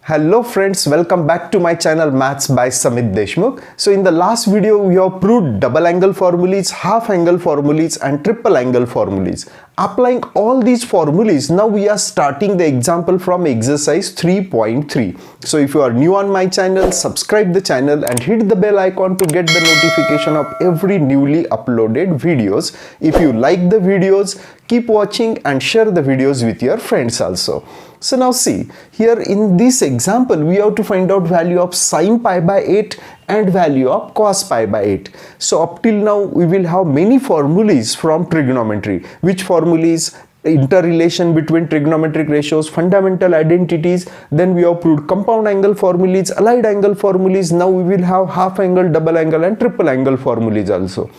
Hello friends, welcome back to my channel Maths by Samit Deshmukh. So in the last video we have proved double angle formulas, half angle formulas and triple angle formulas. Applying all these formulas, now we are starting the example from exercise 3.3. So if you are new on my channel, subscribe the channel and hit the bell icon to get the notification of every newly uploaded videos. If you like the videos, keep watching and share the videos with your friends also. So now see, here in this example, we have to find out value of sin pi by 8 and value of cos pi by 8. So up till now, we will have many formulas from trigonometry. Which formulas? Interrelation between trigonometric ratios, fundamental identities, then we have proved compound angle formulas, allied angle formulas. Now we will have half angle, double angle and triple angle formulas also.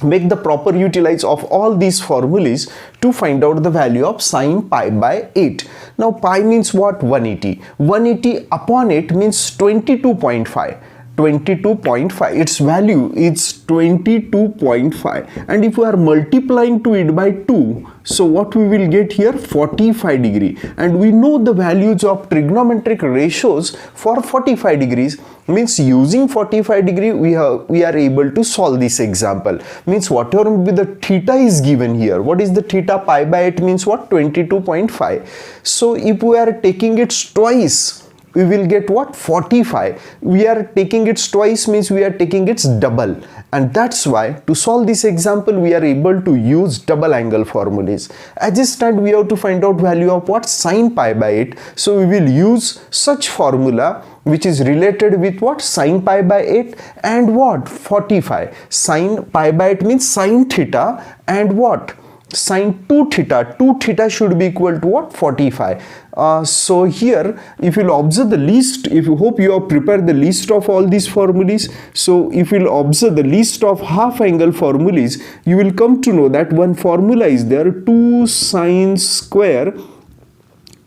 Make the proper utilize of all these formulas to find out the value of sin pi by 8. Now pi means what? 180. 180 upon 8 means 22.5. 22.5, its value is 22.5, and if we are multiplying to it by 2, so what we will get here? 45 degree, and we know the values of trigonometric ratios for 45 degrees. Means using 45 degree we are able to solve this example. Means whatever will be the theta is given here. What is the theta? Pi by 8 means what? 22.5. so if we are taking it twice, we will get what? 45. We are taking it twice means we are taking its double, and that's why to solve this example we are able to use double angle formulas. As a start, we have to find out value of what? Sin pi by 8. So we will use such formula which is related with what? Sin pi by 8 and what? 45. Sin pi by 8 means sin theta and what? Sin 2 theta. 2 theta should be equal to what? 45. So here, if you will observe the list, if you hope you have prepared the list of all these formulas. So if you will observe the list of half angle formulas, you will come to know that one formula is there: 2 sin square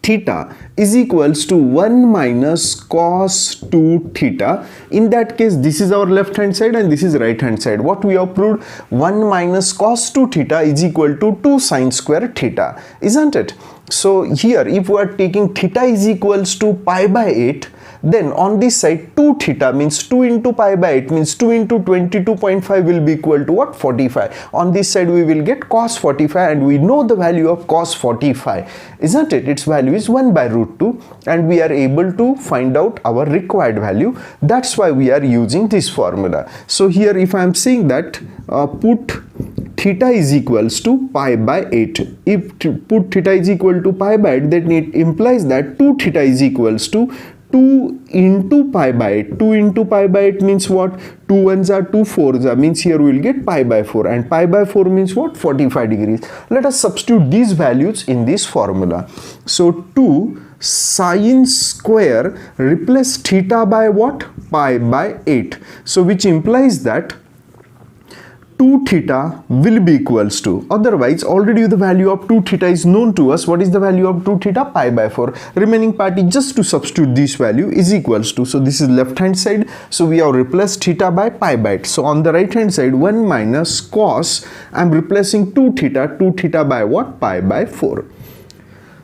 theta is equals to 1 minus cos 2 theta. In that case, this is our left hand side and this is right hand side. What we have proved? 1 minus cos 2 theta is equal to 2 sin square theta, isn't it? So here, if we are taking theta is equals to pi by 8, then on this side 2 theta means 2 into pi by 8 means 2 into 22.5 will be equal to what? 45. On this side we will get cos 45, and we know the value of cos 45, isn't it? Its value is 1 by root 2, and we are able to find out our required value. That's why we are using this formula. So here if I am saying that put theta is equals to pi by 8. If put theta is equal to pi by 8, then it implies that 2 theta is equals to 2 into pi by 8. 2 into pi by 8 means what? 2 ones are 2 fours are, means here we will get pi by 4, and pi by 4 means what? 45 degrees. Let us substitute these values in this formula. So 2 sin square, replace theta by what? Pi by 8. So which implies that 2 theta will be equals to, otherwise already the value of 2 theta is known to us. What is the value of 2 theta? Pi by 4. Remaining part is just to substitute this value is equals to, so this is left hand side, so we have replaced theta by pi by 8. So on the right hand side 1 minus cos, I am replacing 2 theta by what? Pi by 4.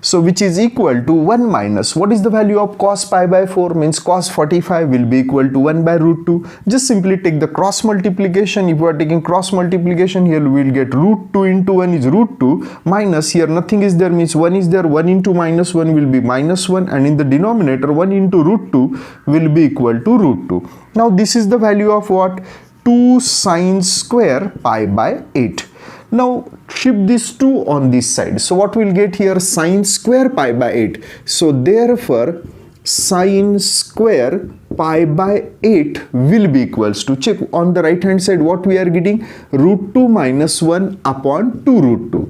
So which is equal to 1 minus, what is the value of cos pi by 4? Means cos 45 will be equal to 1 by root 2. Just simply take the cross multiplication. If you are taking cross multiplication, here we will get root 2 into 1 is root 2, minus here nothing is there means 1 is there, 1 into minus 1 will be minus 1, and in the denominator 1 into root 2 will be equal to root 2. Now this is the value of what? 2 sin square pi by 8. Now shift this 2 on this side. So what we'll get here? Sin square pi by 8. So therefore sin square pi by 8 will be equals to, check on the right hand side what we are getting? Root 2 minus 1 upon 2 root 2.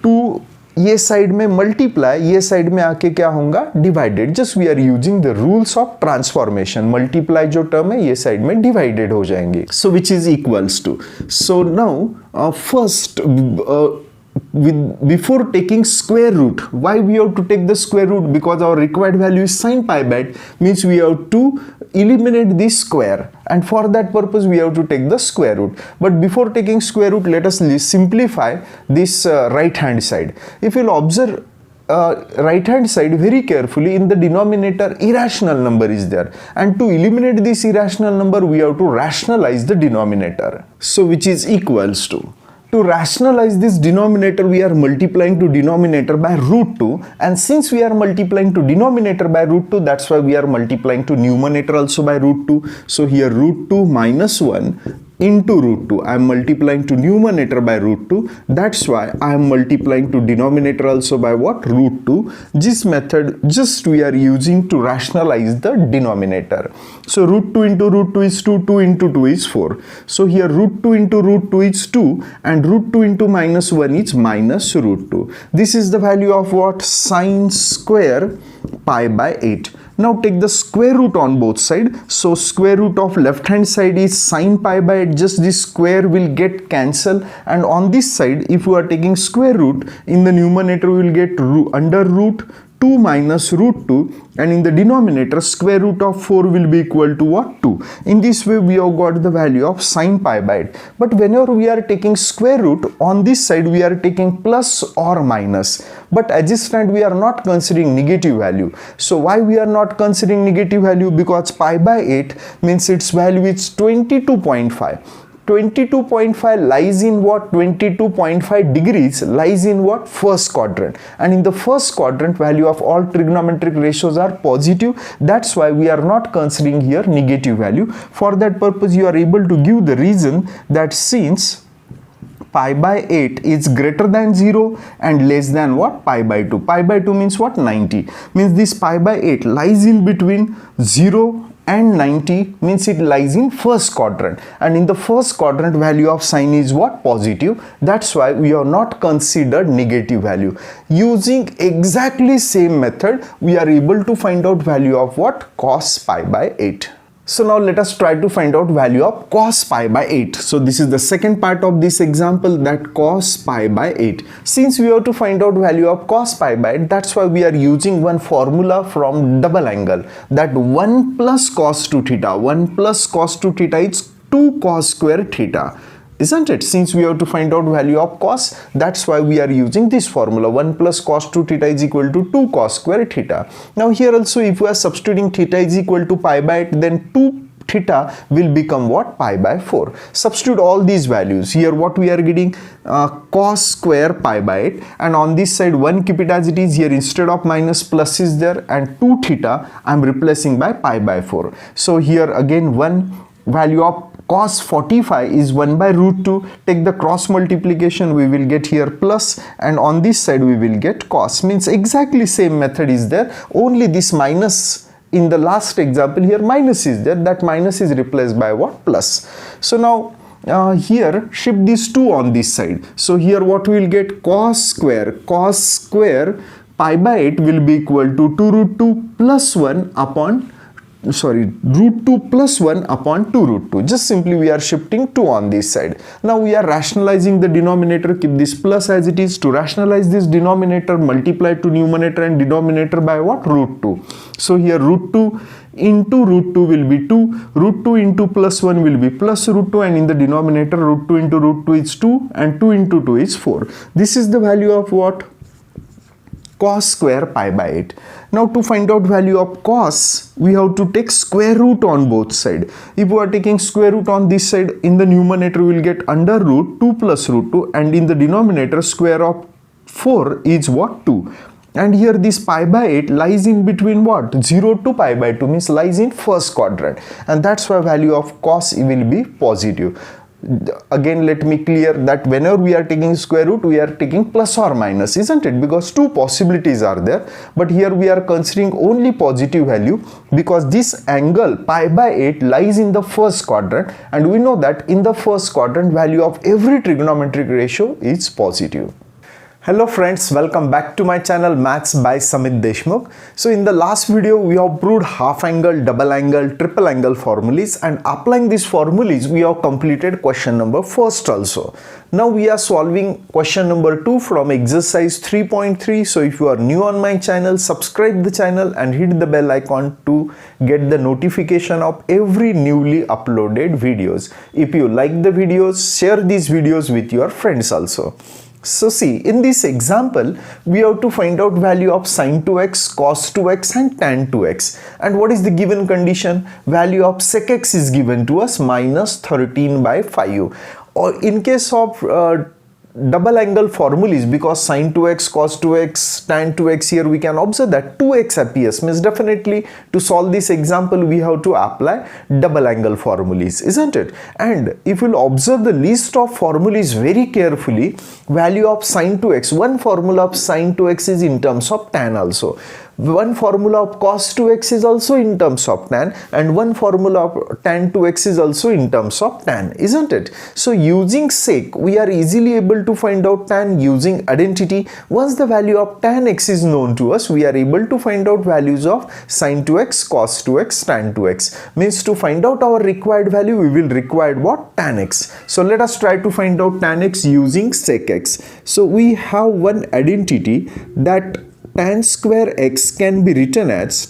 2 ये side में multiply, ये side में आके क्या होगा? Divided. Just we are using the rules of transformation. Multiply जो term है ये साइड में डिवाइडेड हो जाएंगे. So which is equals to, so now first before taking square root, why we have to take the square root? Because our required value is sin pi by 8, means we have to eliminate this square, and for that purpose we have to take the square root. But before taking square root, let us simplify this right hand side. If you'll observe right hand side very carefully, in the denominator irrational number is there, and to eliminate this irrational number we have to rationalize the denominator, so which is equals to rationalize this denominator we are multiplying to denominator by root 2, and since we are multiplying to denominator by root 2, that's why we are multiplying to numerator also by root 2. So here root 2 minus 1 into root 2, I am multiplying to numerator by root 2, that's why I am multiplying to denominator also by what? Root 2. This method just we are using to rationalize the denominator. So root 2 into root 2 is 2, 2 into 2 is 4. So here root 2 into root 2 is 2, and root 2 into minus 1 is minus root 2. This is the value of what? Sine square pi by 8. Now take the square root on both sides. So square root of left hand side is sine pi by 8. Just this square will get cancelled, and on this side if you are taking square root, in the numerator we will get under root 2 minus root 2, and in the denominator square root of 4 will be equal to what? 2. In this way we have got the value of sine pi by 8. But whenever we are taking square root, on this side we are taking plus or minus, but at this time we are not considering negative value. So why we are not considering negative value? Because pi by 8 means its value is 22.5. 22.5 lies in what? 22.5 degrees lies in what? First quadrant, and in the first quadrant value of all trigonometric ratios are positive. That's why we are not considering here negative value. For that purpose you are able to give the reason that since pi by 8 is greater than 0 and less than what? Pi by 2. Pi by 2 means what? 90. Means this pi by 8 lies in between 0 and 90, means it lies in first quadrant, and in the first quadrant value of sine is what? Positive. That's why we have not considered negative value. Using exactly same method we are able to find out value of what? Cos pi by 8. So now let us try to find out value of cos pi by 8. So this is the second part of this example, that cos pi by 8. Since we have to find out value of cos pi by 8, that's why we are using one formula from double angle, that 1 plus cos 2 theta. 1 plus cos 2 theta is 2 cos square theta. Isn't it? Since we have to find out value of cos, that's why we are using this formula. 1 plus cos 2 theta is equal to 2 cos square theta. Now here also if we are substituting theta is equal to pi by 8, then 2 theta will become what? Pi by 4. Substitute all these values. Here what we are getting? Cos square pi by 8, and on this side 1 keep it as it is. Here instead of minus plus is there, and 2 theta I am replacing by pi by 4. So here again 1 value of cos 45 is 1 by root 2. Take the cross multiplication, we will get here plus, and on this side we will get cos. Means exactly same method is there, only this minus in the last example here minus is there, that minus is replaced by what? Plus. So now here shift these 2 on this side. So here what we will get? Cos square pi by 8 will be equal to 2 root 2 plus 1 upon root 2 plus 1 upon 2 root 2. Just simply we are shifting 2 on this side. Now we are rationalizing the denominator. Keep this plus as it is. To rationalize this denominator, multiply to numerator and denominator by what? Root 2. So here root 2 into root 2 will be 2, root 2 into plus 1 will be plus root 2, and in the denominator root 2 into root 2 is 2, and 2 into 2 is 4. This is the value of what? Cos square pi by 8. Now to find out value of cos, we have to take square root on both sides. If we are taking square root on this side, in the numerator we will get under root 2 plus root 2, and in the denominator square of 4 is what? 2. And here this pi by 8 lies in between what? 0 to pi by 2, means lies in first quadrant, and that's why value of cos will be positive. Again let me clear that whenever we are taking square root we are taking plus or minus, isn't it? Because two possibilities are there, but here we are considering only positive value because this angle pi by 8 lies in the first quadrant, and we know that in the first quadrant value of every trigonometric ratio is positive. Hello friends, welcome back to my channel Maths by Samit Deshmukh. So in the last video we have proved half angle, double angle, triple angle formulas, and applying these formulas we have completed question number first also. Now we are solving question number 2 from exercise 3.3. So if you are new on my channel, subscribe the channel and hit the bell icon to get the notification of every newly uploaded videos. If you like the videos, share these videos with your friends also. So see, in this example, we have to find out value of sin 2x, cos 2x and tan 2x. And what is the given condition? Value of sec x is given to us minus 13/5. Or in case of double angle formulas, because sin 2x, cos 2x, tan 2x, here we can observe that 2x appears, means definitely to solve this example we have to apply double angle formulas, isn't it? And if you observe the list of formulas very carefully, value of sin 2x, one formula of sin 2x is in terms of tan also. One formula of cos 2x is also in terms of tan, and one formula of tan 2x is also in terms of tan, isn't it? So using sec, we are easily able to find out tan using identity. Once the value of tan x is known to us, we are able to find out values of sin 2x, cos 2x, tan 2x. Means to find out our required value, we will require what? Tan x. So let us try to find out tan x using sec x. So we have one identity that tan square x can be written as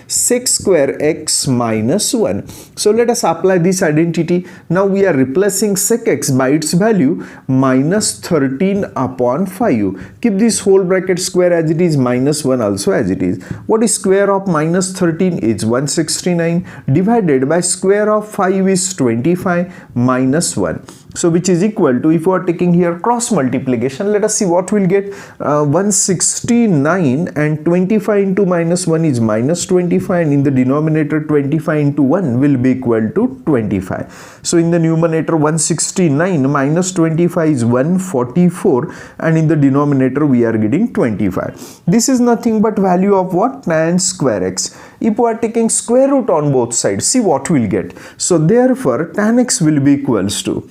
sec square x minus 1. So let us apply this identity. Now we are replacing sec x by its value minus 13/5. Keep this whole bracket square as it is, minus 1 also as it is. What is square of minus 13? Is 169, divided by square of 5 is 25 minus 1. So which is equal to, if you are taking here cross multiplication, let us see what we'll get. 169 and 25 into minus 1 is minus 25, and in the denominator 25 into 1 will be equal to 25. So in the numerator 169 minus 25 is 144, and in the denominator we are getting 25. This is nothing but value of what? Tan square x. If we are taking square root on both sides, see what we'll get. So therefore tan x will be equals to,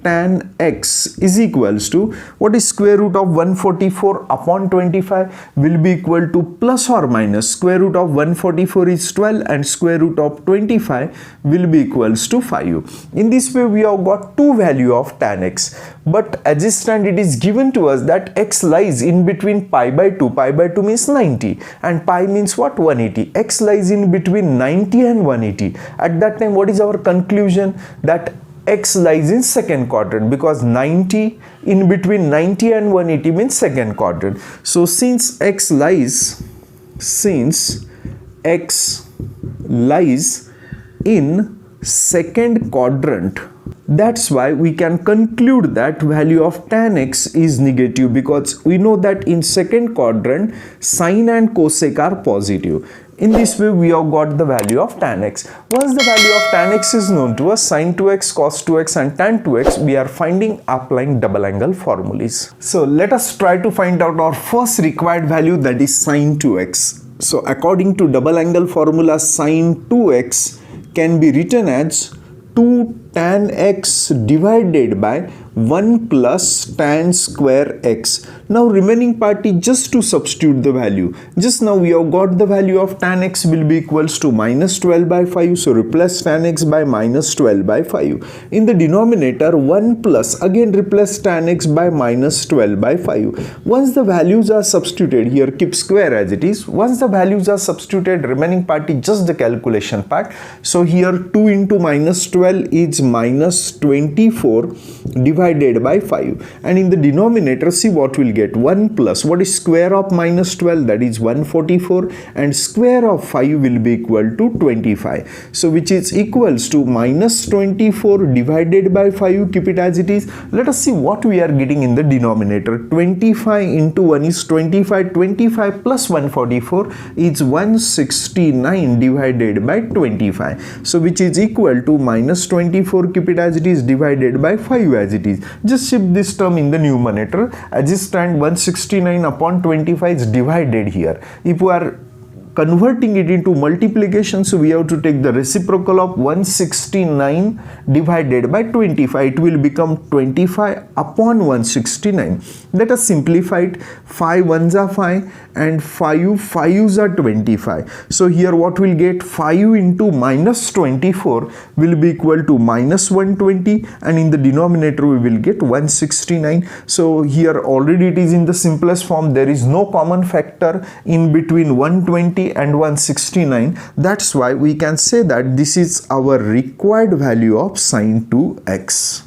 tan x is equals to, what is square root of 144 upon 25 will be equal to plus or minus square root of 144 is 12 and square root of 25 will be equals to 5. In this way we have got two value of tan x, but as it stand it is given to us that x lies in between pi by 2 means 90 and pi means what? 180. X lies in between 90 and 180. At that time what is our conclusion? That x lies in second quadrant, because 90 in between 90 and 180 means second quadrant. So since x lies in second quadrant, that's why we can conclude that value of tan x is negative, because we know that in second quadrant sine and cosec are positive. In this way we have got the value of tan x. Once the value of tan x is known to us, sin 2x, cos 2x and tan 2x, we are applying double angle formulas. So let us try to find out our first required value, that is sin 2x. So according to double angle formula, sin 2x can be written as 2 tan x divided by 1 plus tan square x. Now remaining part is just to substitute the value. Just now we have got the value of tan x will be equals to minus 12/5. So replace tan x by minus 12/5. In the denominator 1 plus, again replace tan x by minus 12/5. Once the values are substituted, here keep square as it is. Once the values are substituted, remaining part is just the calculation part. So here 2 into minus 12 is minus 24 divided by 5, and in the denominator see what we'll get. 1 plus, what is square of minus 12? That is 144, and square of 5 will be equal to 25. So which is equals to minus 24 divided by 5. Keep it as it is. Let us see what we are getting in the denominator. 25 into 1 is 25. 25 plus 144 is 169 divided by 25. So which is equal to minus 24, keep it as it is, divided by 5 as it is. Just shift this term in the numerator. As it stand, 169 upon 25 is divided here. If we are converting it into multiplication, so we have to take the reciprocal of 169 divided by 25. It will become 25 upon 169. Let us simplify it. 5 ones are 5 and 5 5s are 25. So here what we'll get? 5 into minus 24 will be equal to minus 120, and in the denominator we will get 169. So here already it is in the simplest form. There is no common factor in between 120 and 169. That's why we can say that this is our required value of sin 2x.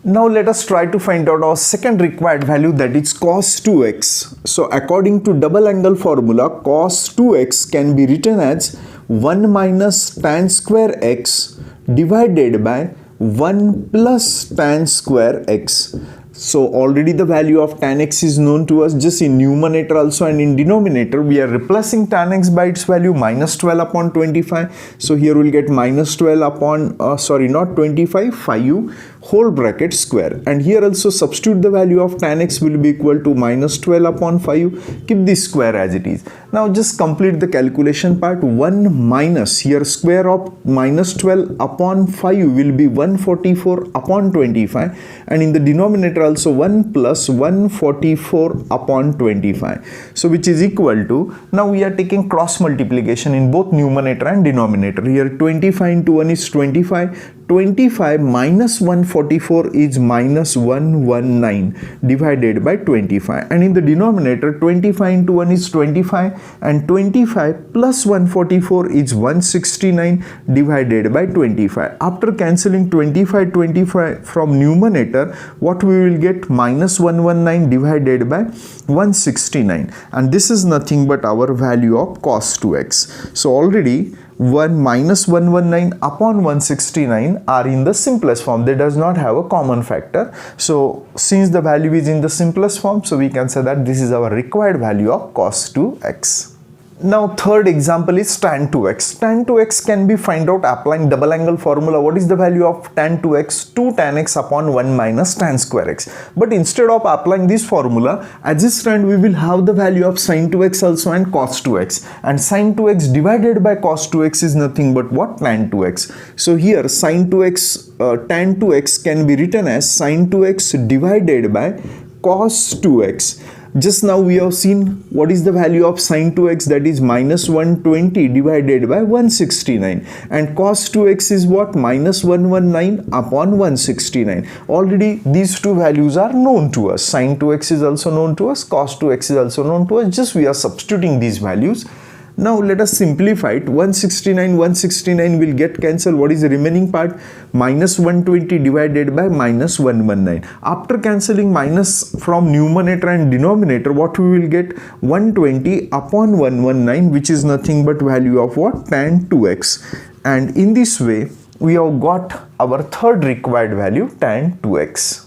Now let us try to find out our second required value, that is cos 2x. So according to double angle formula, cos 2x can be written as 1 minus tan square x divided by 1 plus tan square x. So already the value of tan x is known to us. Just in numerator also and in denominator we are replacing tan x by its value minus 12 upon 25. So here we'll get minus 12 upon not 25, 5 whole bracket square, and here also substitute the value of tan x will be equal to minus 12 upon 5. Keep this square as it is. Now just complete the calculation part. 1 minus, here square of minus 12 upon 5 will be 144 upon 25, and in the denominator also 1 plus 144 upon 25. So which is equal to, now we are taking cross multiplication in both numerator and denominator. Here 25 into 1 is 25. 25 minus 144 is minus 119 divided by 25, and in the denominator 25 into 1 is 25, and 25 plus 144 is 169 divided by 25. After cancelling 25 from numerator, what we will get? Minus 119 divided by 169, and this is nothing but our value of cos 2x. So already 1 minus 119 upon 169 are in the simplest form. They does not have a common factor. So since the value is in the simplest form, so we can say that this is our required value of cos 2x. Now third example is tan 2x. Tan 2x can be find out applying double angle formula. What is the value of tan 2x? 2 tan x upon 1 minus tan square x. But instead of applying this formula, as it stands we will have the value of sin 2x also and cos 2x. And sin 2x divided by cos 2x is nothing but what? Tan 2x. So here sin 2x, tan 2x can be written as sin 2x divided by cos 2x. Just now we have seen what is the value of sin 2x, that is minus 120 divided by 169, and cos 2x is what? Minus 119 upon 169. Already these two values are known to us. Sin 2x is also known to us, cos 2x is also known to us. Just we are substituting these values. Now let us simplify it. 169 will get cancelled. What is the remaining part? Minus 120 divided by minus 119. After cancelling minus from numerator and denominator, what we will get? 120 upon 119, which is nothing but value of what? Tan 2x. And in this way we have got our third required value, tan 2x.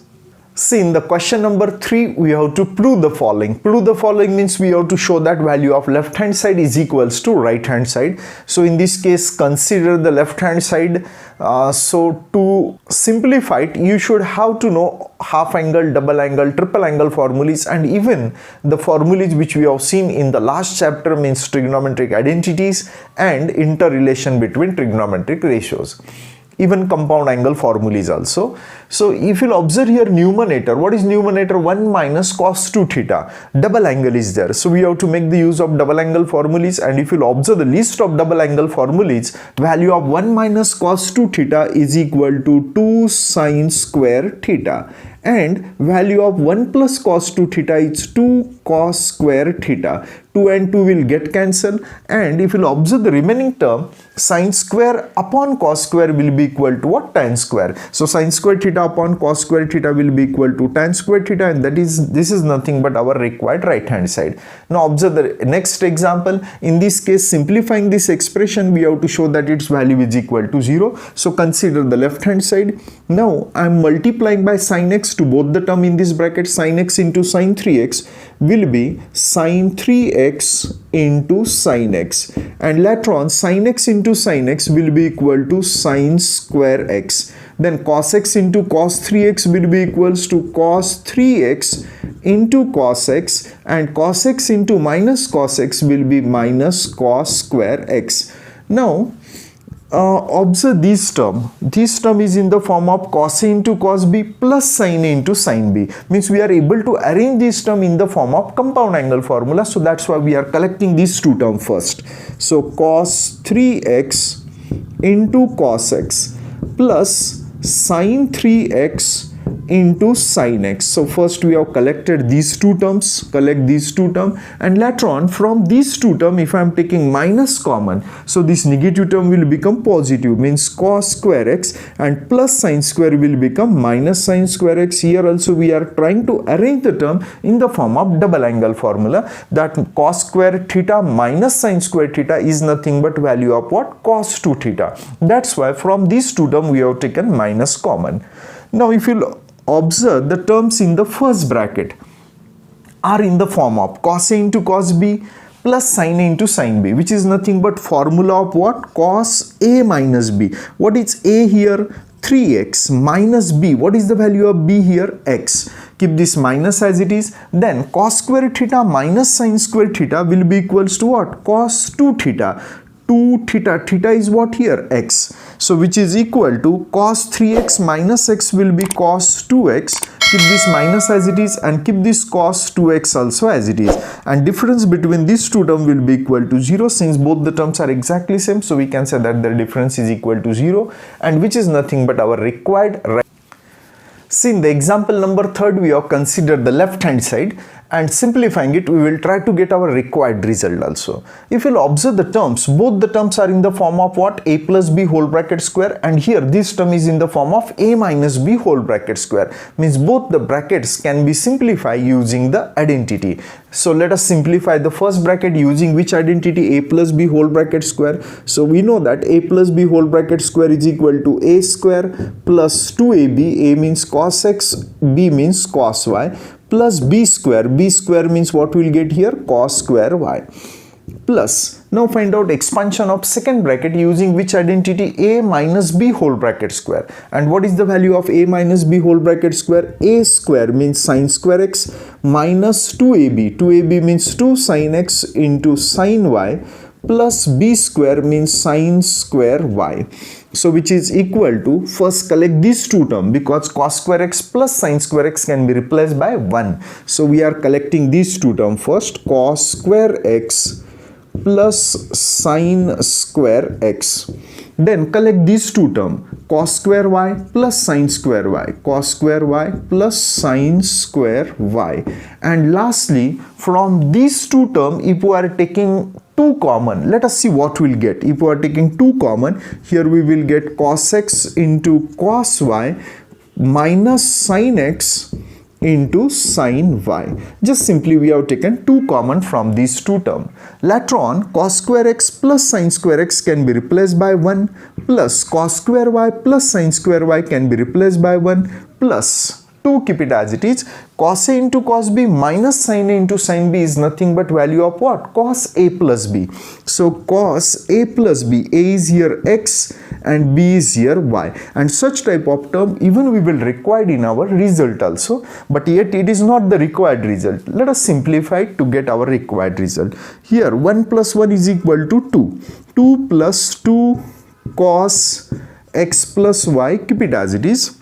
See, in the question number 3, we have to prove the following. Prove the following means we have to show that value of left hand side is equals to right hand side. So in this case, consider the left hand side. So to simplify it, you should have to know half angle, double angle, triple angle formulas, and even the formulas which we have seen in the last chapter, means trigonometric identities and interrelation between trigonometric ratios. Even compound angle formulas also. So if you'll observe here numerator, what is numerator? 1 minus cos 2 theta. Double angle is there. So we have to make the use of double angle formulas, and if you'll observe the list of double angle formulas, value of 1 minus cos 2 theta is equal to 2 sin square theta, and value of 1 plus cos 2 theta is 2 cos square theta. 2 and 2 will get cancelled, and if you will observe the remaining term, sin square upon cos square will be equal to what? Tan square. So sin square theta upon cos square theta will be equal to tan square theta, and this is nothing but our required right hand side. Now observe the next example. In this case, simplifying this expression, we have to show that its value is equal to 0. So consider the left hand side. Now I am multiplying by sin x to both the term in this bracket. Sin x into sin 3x will be sin 3x into sin x, and later on sin x into sin x will be equal to sin square x. Then cos x into cos 3x will be equals to cos 3x into cos x, and cos x into minus cos x will be minus cos square x. Now observe this term. This term is in the form of cos A into cos B plus sin A into sin B. Means we are able to arrange this term in the form of compound angle formula. So that's why we are collecting these two terms first. So cos 3x into cos x plus sin 3x into sin x. So first we have collected these two terms, collect these two terms, and later on from these two terms, if I am taking minus common, so this negative term will become positive, means cos square x, and plus sin square will become minus sin square x. Here also we are trying to arrange the term in the form of double angle formula, that cos square theta minus sin square theta is nothing but value of what? Cos 2 theta. That's why from these two terms we have taken minus common. Now if you observe, the terms in the first bracket are in the form of cos A into cos B plus sin A into sin B, which is nothing but formula of what? Cos A minus B. What is A here? 3x minus B. What is the value of B here? X. Keep this minus as it is. Then cos square theta minus sin square theta will be equals to what? Cos 2 theta. 2 theta. Theta is what here? X. So which is equal to cos 3x minus x will be cos 2x. Keep this minus as it is and keep this cos 2x also as it is. And difference between these two terms will be equal to 0, since both the terms are exactly same. So we can say that the difference is equal to 0, and which is nothing but our required. See, in the example number 3, we have considered the left hand side, and simplifying it, we will try to get our required result also. If you will observe the terms, both the terms are in the form of what? A plus b whole bracket square, and here this term is in the form of a minus b whole bracket square. Means both the brackets can be simplified using the identity. So let us simplify the first bracket using which identity? A plus b whole bracket square. So we know that a plus b whole bracket square is equal to a square plus 2ab. A means cos x, b means cos y, plus b square. B square means what we will get here? Cos square y. Plus, now find out expansion of second bracket using which identity? A minus b whole bracket square. And what is the value of a minus b whole bracket square? A square means sin square x minus 2ab. 2ab means 2 sin x into sin y, plus b square means sin square y. So which is equal to, first collect these two terms, because cos square x plus sin square x can be replaced by 1. So we are collecting these two terms first. Cos square x plus sin square x. Then collect these two terms. Cos square y plus sin square y. Cos square y plus sin square y. And lastly, from these two terms, if we are taking 2 common, let us see what we'll get. If we are taking 2 common, here we will get cos x into cos y minus sin x into sin y. Just simply we have taken 2 common from these two terms. Later on, cos square x plus sin square x can be replaced by 1, plus cos square y plus sin square y can be replaced by 1, plus 2, keep it as it is. Cos A into cos B minus sin A into sin B is nothing but value of what? Cos A plus B. So cos A plus B, A is here x and B is here y. And such type of term even we will require in our result also. But yet it is not the required result. Let us simplify it to get our required result. Here 1 plus 1 is equal to 2. 2 plus 2 cos x plus y, keep it as it is.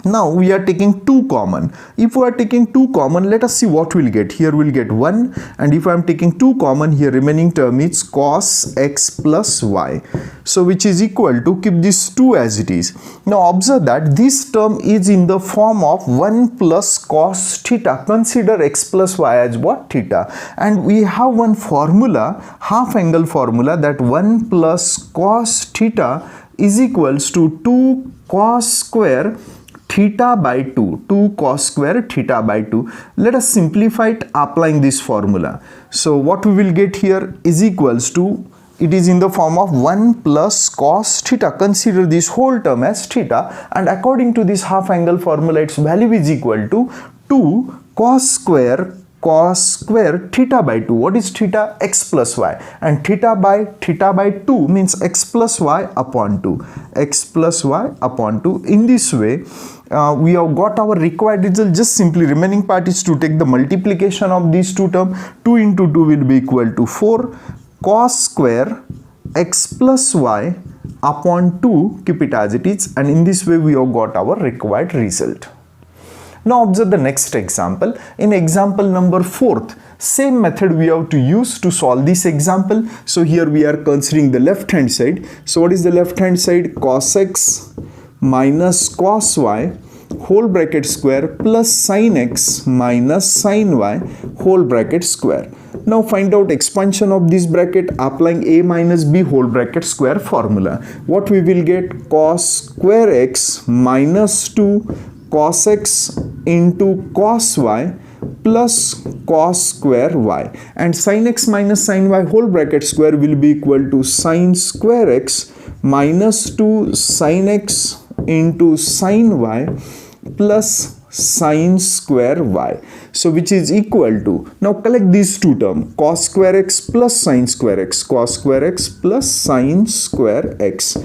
Now we are taking 2 common. If we are taking 2 common, let us see what we will get. Here we will get 1, and if I am taking 2 common, here remaining term is cos x plus y. So which is equal to, keep this 2 as it is. Now observe that this term is in the form of 1 plus cos theta. Consider x plus y as what? Theta. And we have one formula, half angle formula, that 1 plus cos theta is equals to 2 cos square theta by 2. 2 cos square theta by 2. Let us simplify it applying this formula. So what we will get here is equals to, it is in the form of 1 plus cos theta. Consider this whole term as theta, and according to this half angle formula, its value is equal to 2 cos square theta by 2. What is theta? X plus y. And theta by 2 means x plus y upon 2. X plus y upon 2. In this way, we have got our required result. Just simply remaining part is to take the multiplication of these two terms. 2 into 2 will be equal to 4 cos square x plus y upon 2. Keep it as it is. And in this way, we have got our required result. Now observe the next example. In example number 4th, same method we have to use to solve this example. So here we are considering the left hand side. So what is the left hand side? Cos x minus cos y whole bracket square plus sin x minus sin y whole bracket square. Now find out expansion of this bracket applying a minus b whole bracket square formula. What we will get? Cos square x minus 2 cos x into cos y plus cos square y, and sin x minus sin y whole bracket square will be equal to sin square x minus 2 sin x into sin y plus sin square y. So which is equal to, now collect these two terms, cos square x plus sin square x, cos square x plus sin square x.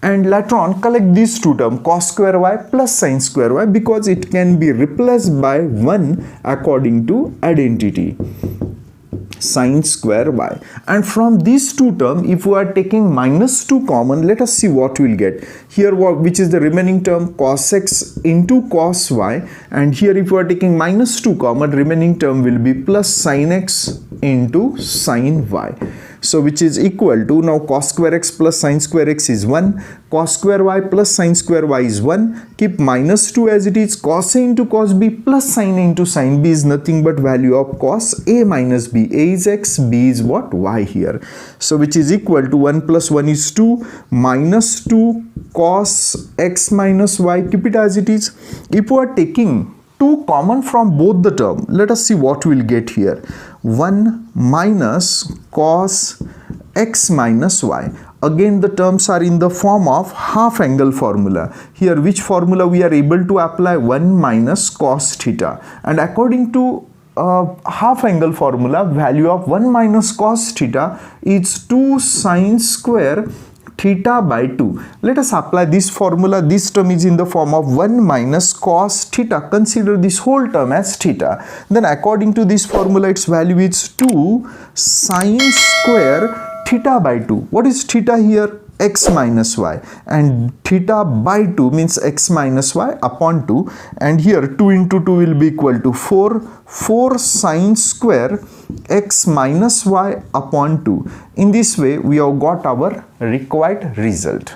And later on collect these two terms, cos square y plus sin square y, because it can be replaced by 1 according to identity, sin square y. And from these two terms, if we are taking minus 2 common, let us see what we will get. Here which is the remaining term, cos x into cos y, and here if we are taking minus 2 common, remaining term will be plus sin x into sin y. So which is equal to, now cos square x plus sin square x is 1, cos square y plus sin square y is 1, keep minus 2 as it is, cos a into cos b plus sin a into sin b is nothing but value of cos a minus b. A is x, b is what? Y here. So which is equal to 1 plus 1 is 2, minus 2 cos x minus y, keep it as it is. If we are taking 2 common from both the term, let us see what we will get here. 1 minus cos x minus y. Again the terms are in the form of half angle formula. Here which formula we are able to apply? 1 minus cos theta. And according to half angle formula, value of 1 minus cos theta is 2 sin square theta by 2. Let us apply this formula. This term is in the form of 1 minus cos theta. Consider this whole term as theta. Then according to this formula, its value is 2 sin square theta by 2. What is theta here? X minus y, and theta by 2 means x minus y upon 2, and here 2 into 2 will be equal to 4 sin square x minus y upon 2. In this way we have got our required result.